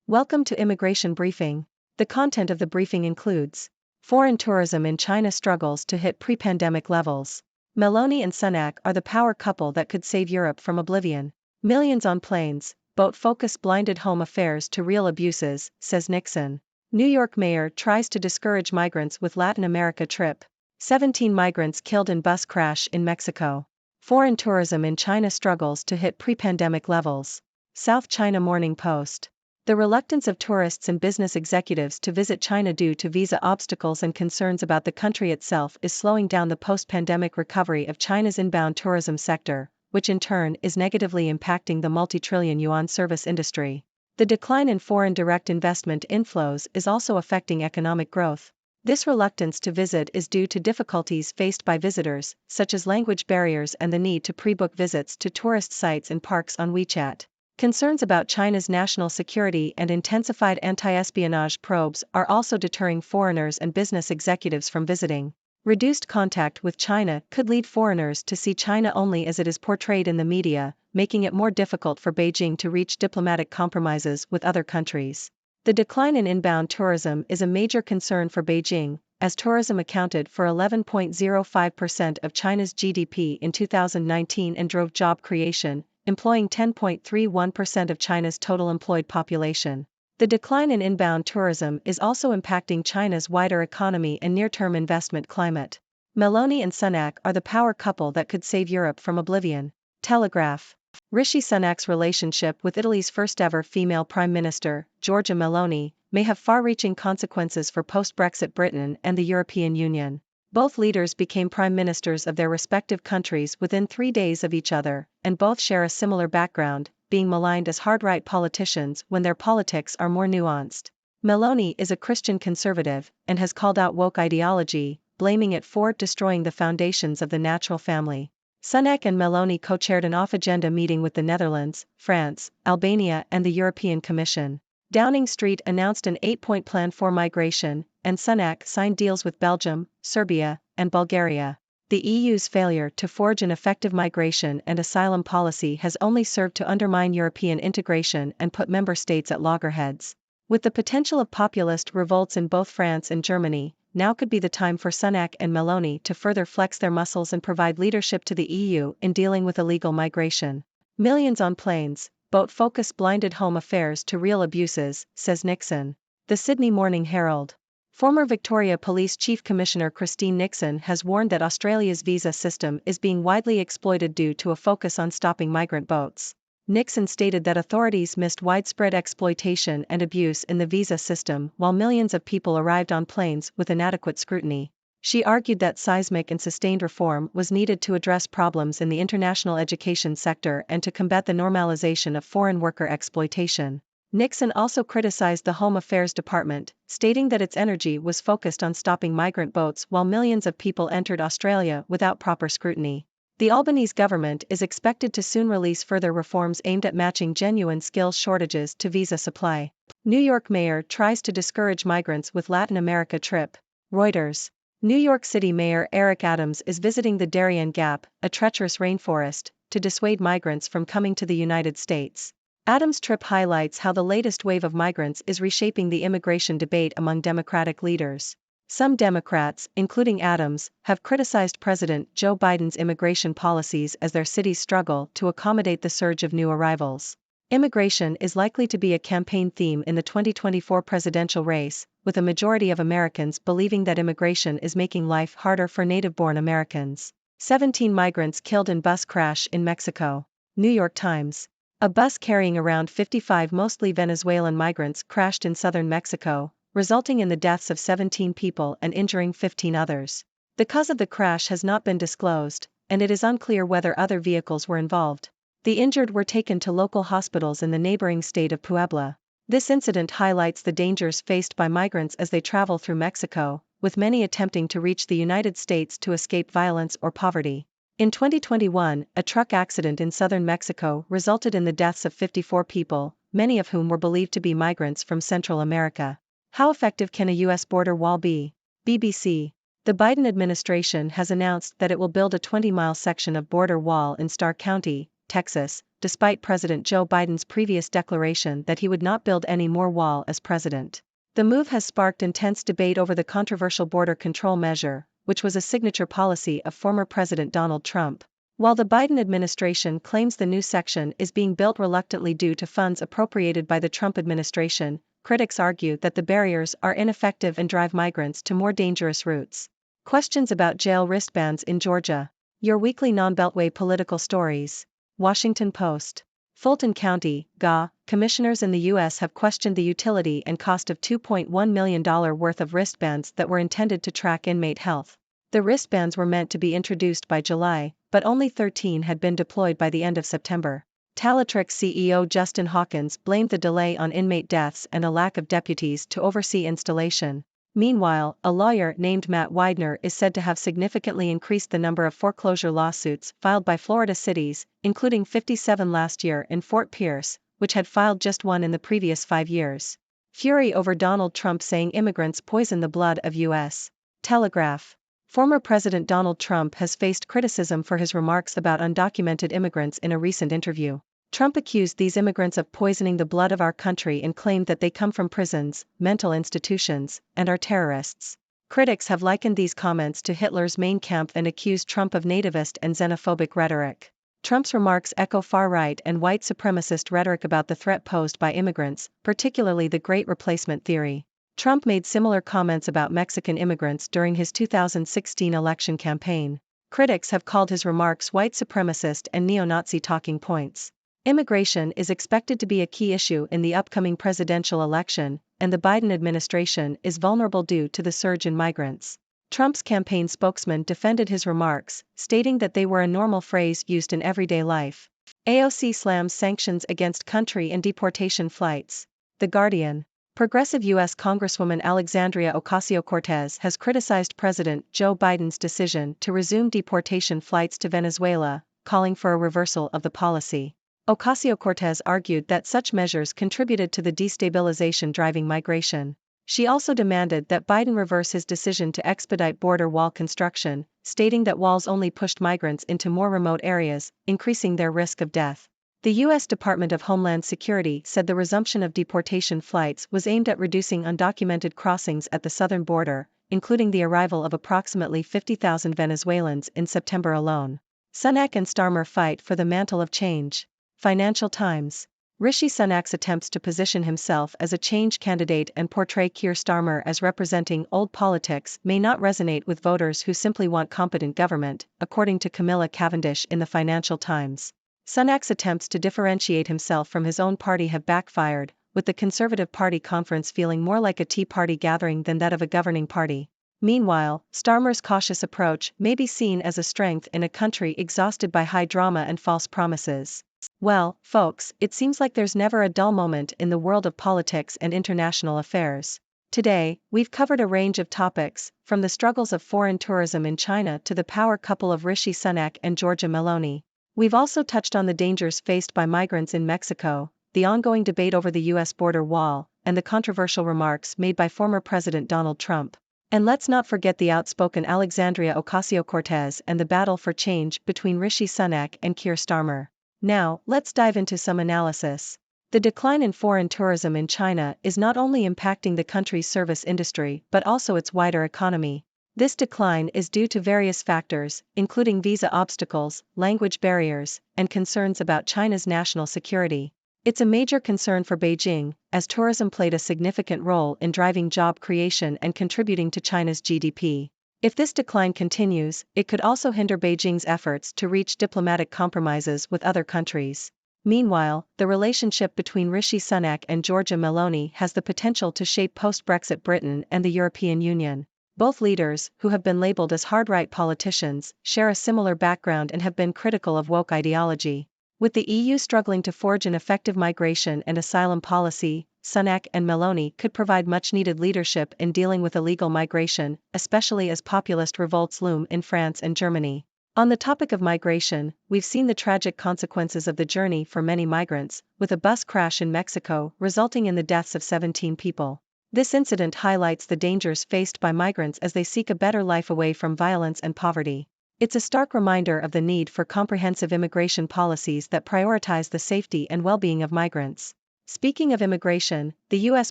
Welcome to Immigration Briefing. The content of the briefing includes: foreign tourism in China struggles to hit pre-pandemic levels. Meloni and Sunak are the power couple that could save Europe from oblivion. Millions on planes, boat-focused blinded home affairs to real abuses, says Nixon. New York mayor tries to discourage migrants with Latin America trip. 17 migrants killed in bus crash in Mexico. Foreign tourism in China struggles to hit pre-pandemic levels. South China Morning Post. The reluctance of tourists and business executives to visit China due to visa obstacles and concerns about the country itself is slowing down the post-pandemic recovery of China's inbound tourism sector, which in turn is negatively impacting the multi-trillion yuan service industry. The decline in foreign direct investment inflows is also affecting economic growth. This reluctance to visit is due to difficulties faced by visitors, such as language barriers and the need to pre-book visits to tourist sites and parks on WeChat. Concerns about China's national security and intensified anti-espionage probes are also deterring foreigners and business executives from visiting. Reduced contact with China could lead foreigners to see China only as it is portrayed in the media, making it more difficult for Beijing to reach diplomatic compromises with other countries. The decline in inbound tourism is a major concern for Beijing, as tourism accounted for 11.05% of China's GDP in 2019 and drove job creation, employing 10.31% of China's total employed population. The decline in inbound tourism is also impacting China's wider economy and near-term investment climate. Meloni and Sunak are the power couple that could save Europe from oblivion. Telegraph. Rishi Sunak's relationship with Italy's first-ever female Prime Minister, Giorgia Meloni, may have far-reaching consequences for post-Brexit Britain and the European Union. Both leaders became prime ministers of their respective countries within 3 days of each other, and both share a similar background, being maligned as hard-right politicians when their politics are more nuanced. Meloni is a Christian conservative, and has called out woke ideology, blaming it for destroying the foundations of the natural family. Sunak and Meloni co-chaired an off-agenda meeting with the Netherlands, France, Albania and the European Commission. Downing Street announced an 8-point plan for migration, and Sunak signed deals with Belgium, Serbia, and Bulgaria. The EU's failure to forge an effective migration and asylum policy has only served to undermine European integration and put member states at loggerheads. With the potential of populist revolts in both France and Germany, now could be the time for Sunak and Meloni to further flex their muscles and provide leadership to the EU in dealing with illegal migration. Millions on planes, boat-focused blinded home affairs to real abuses, says Nixon. The Sydney Morning Herald. Former Victoria Police Chief Commissioner Christine Nixon has warned that Australia's visa system is being widely exploited due to a focus on stopping migrant boats. Nixon stated that authorities missed widespread exploitation and abuse in the visa system while millions of people arrived on planes with inadequate scrutiny. She argued that seismic and sustained reform was needed to address problems in the international education sector and to combat the normalization of foreign worker exploitation. Nixon also criticized the Home Affairs Department, stating that its energy was focused on stopping migrant boats while millions of people entered Australia without proper scrutiny. The Albanese government is expected to soon release further reforms aimed at matching genuine skills shortages to visa supply. New York mayor tries to discourage migrants with Latin America trip. Reuters. New York City Mayor Eric Adams is visiting the Darien Gap, a treacherous rainforest, to dissuade migrants from coming to the United States. Adams' trip highlights how the latest wave of migrants is reshaping the immigration debate among Democratic leaders. Some Democrats, including Adams, have criticized President Joe Biden's immigration policies as their cities struggle to accommodate the surge of new arrivals. Immigration is likely to be a campaign theme in the 2024 presidential race, with a majority of Americans believing that immigration is making life harder for native-born Americans. 17 migrants killed in bus crash in Mexico. New York Times. A bus carrying around 55 mostly Venezuelan migrants crashed in southern Mexico, resulting in the deaths of 17 people and injuring 15 others. The cause of the crash has not been disclosed, and it is unclear whether other vehicles were involved. The injured were taken to local hospitals in the neighboring state of Puebla. This incident highlights the dangers faced by migrants as they travel through Mexico, with many attempting to reach the United States to escape violence or poverty. In 2021, a truck accident in southern Mexico resulted in the deaths of 54 people, many of whom were believed to be migrants from Central America. How effective can a U.S. border wall be? BBC. The Biden administration has announced that it will build a 20-mile section of border wall in Starr County, Texas, despite President Joe Biden's previous declaration that he would not build any more wall as president. The move has sparked intense debate over the controversial border control measure, which was a signature policy of former President Donald Trump. While the Biden administration claims the new section is being built reluctantly due to funds appropriated by the Trump administration, critics argue that the barriers are ineffective and drive migrants to more dangerous routes. Questions about jail wristbands in Georgia. Your weekly non-Beltway political stories. Washington Post. Fulton County, GA, commissioners in the U.S. have questioned the utility and cost of $2.1 million worth of wristbands that were intended to track inmate health. The wristbands were meant to be introduced by July, but only 13 had been deployed by the end of September. Talatrix CEO Justin Hawkins blamed the delay on inmate deaths and a lack of deputies to oversee installation. Meanwhile, a lawyer named Matt Widener is said to have significantly increased the number of foreclosure lawsuits filed by Florida cities, including 57 last year in Fort Pierce, which had filed just one in the previous 5 years. Fury over Donald Trump saying immigrants poison the blood of U.S. Telegraph. Former President Donald Trump has faced criticism for his remarks about undocumented immigrants in a recent interview. Trump accused these immigrants of poisoning the blood of our country and claimed that they come from prisons, mental institutions, and are terrorists. Critics have likened these comments to Hitler's Mein Kampf and accused Trump of nativist and xenophobic rhetoric. Trump's remarks echo far-right and white supremacist rhetoric about the threat posed by immigrants, particularly the Great Replacement theory. Trump made similar comments about Mexican immigrants during his 2016 election campaign. Critics have called his remarks white supremacist and neo-Nazi talking points. Immigration is expected to be a key issue in the upcoming presidential election, and the Biden administration is vulnerable due to the surge in migrants. Trump's campaign spokesman defended his remarks, stating that they were a normal phrase used in everyday life. AOC slams sanctions against country and deportation flights. The Guardian. Progressive U.S. Congresswoman Alexandria Ocasio-Cortez has criticized President Joe Biden's decision to resume deportation flights to Venezuela, calling for a reversal of the policy. Ocasio-Cortez argued that such measures contributed to the destabilization driving migration. She also demanded that Biden reverse his decision to expedite border wall construction, stating that walls only pushed migrants into more remote areas, increasing their risk of death. The U.S. Department of Homeland Security said the resumption of deportation flights was aimed at reducing undocumented crossings at the southern border, including the arrival of approximately 50,000 Venezuelans in September alone. Sunak and Starmer fight for the mantle of change. Financial Times. Rishi Sunak's attempts to position himself as a change candidate and portray Keir Starmer as representing old politics may not resonate with voters who simply want competent government, according to Camilla Cavendish in the Financial Times. Sunak's attempts to differentiate himself from his own party have backfired, with the Conservative Party conference feeling more like a Tea Party gathering than that of a governing party. Meanwhile, Starmer's cautious approach may be seen as a strength in a country exhausted by high drama and false promises. Well, folks, it seems like there's never a dull moment in the world of politics and international affairs. Today, we've covered a range of topics, from the struggles of foreign tourism in China to the power couple of Rishi Sunak and Giorgia Meloni. We've also touched on the dangers faced by migrants in Mexico, the ongoing debate over the U.S. border wall, and the controversial remarks made by former President Donald Trump. And let's not forget the outspoken Alexandria Ocasio-Cortez and the battle for change between Rishi Sunak and Keir Starmer. Now, let's dive into some analysis. The decline in foreign tourism in China is not only impacting the country's service industry but also its wider economy. This decline is due to various factors, including visa obstacles, language barriers, and concerns about China's national security. It's a major concern for Beijing, as tourism played a significant role in driving job creation and contributing to China's GDP. If this decline continues, it could also hinder Beijing's efforts to reach diplomatic compromises with other countries. Meanwhile, the relationship between Rishi Sunak and Giorgia Meloni has the potential to shape post-Brexit Britain and the European Union. Both leaders, who have been labeled as hard-right politicians, share a similar background and have been critical of woke ideology. With the EU struggling to forge an effective migration and asylum policy, Sunak and Meloni could provide much-needed leadership in dealing with illegal migration, especially as populist revolts loom in France and Germany. On the topic of migration, we've seen the tragic consequences of the journey for many migrants, with a bus crash in Mexico resulting in the deaths of 17 people. This incident highlights the dangers faced by migrants as they seek a better life away from violence and poverty. It's a stark reminder of the need for comprehensive immigration policies that prioritize the safety and well-being of migrants. Speaking of immigration, the U.S.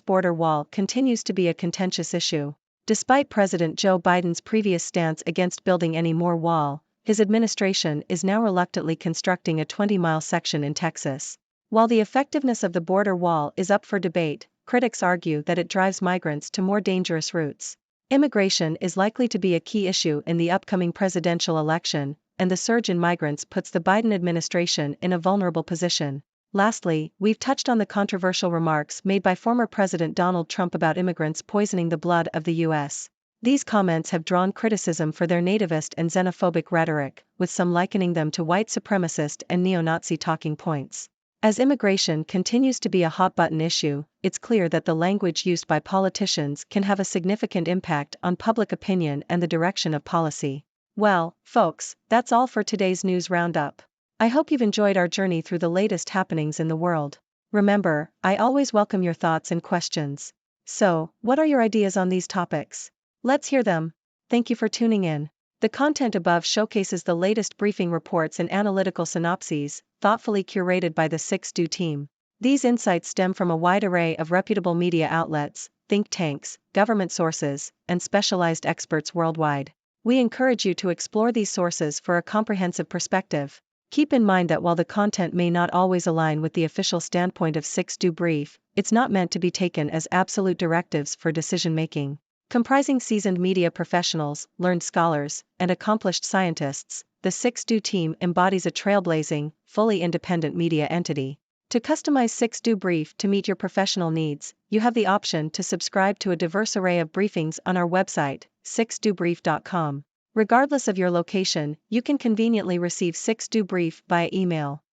border wall continues to be a contentious issue. Despite President Joe Biden's previous stance against building any more wall, his administration is now reluctantly constructing a 20-mile section in Texas. While the effectiveness of the border wall is up for debate, critics argue that it drives migrants to more dangerous routes. Immigration is likely to be a key issue in the upcoming presidential election, and the surge in migrants puts the Biden administration in a vulnerable position. Lastly, we've touched on the controversial remarks made by former President Donald Trump about immigrants poisoning the blood of the U.S. These comments have drawn criticism for their nativist and xenophobic rhetoric, with some likening them to white supremacist and neo-Nazi talking points. As immigration continues to be a hot-button issue, it's clear that the language used by politicians can have a significant impact on public opinion and the direction of policy. Well, folks, that's all for today's news roundup. I hope you've enjoyed our journey through the latest happenings in the world. Remember, I always welcome your thoughts and questions. So, what are your ideas on these topics? Let's hear them. Thank you for tuning in. The content above showcases the latest briefing reports and analytical synopses, thoughtfully curated by the 6Do team. These insights stem from a wide array of reputable media outlets, think tanks, government sources, and specialized experts worldwide. We encourage you to explore these sources for a comprehensive perspective. Keep in mind that while the content may not always align with the official standpoint of 6Do Brief, it's not meant to be taken as absolute directives for decision-making. Comprising seasoned media professionals, learned scholars, and accomplished scientists, the 6Do team embodies a trailblazing, fully independent media entity. To customize 6Do Brief to meet your professional needs, you have the option to subscribe to a diverse array of briefings on our website, 6dobrief.com. Regardless of your location, you can conveniently receive 6Do Brief via email.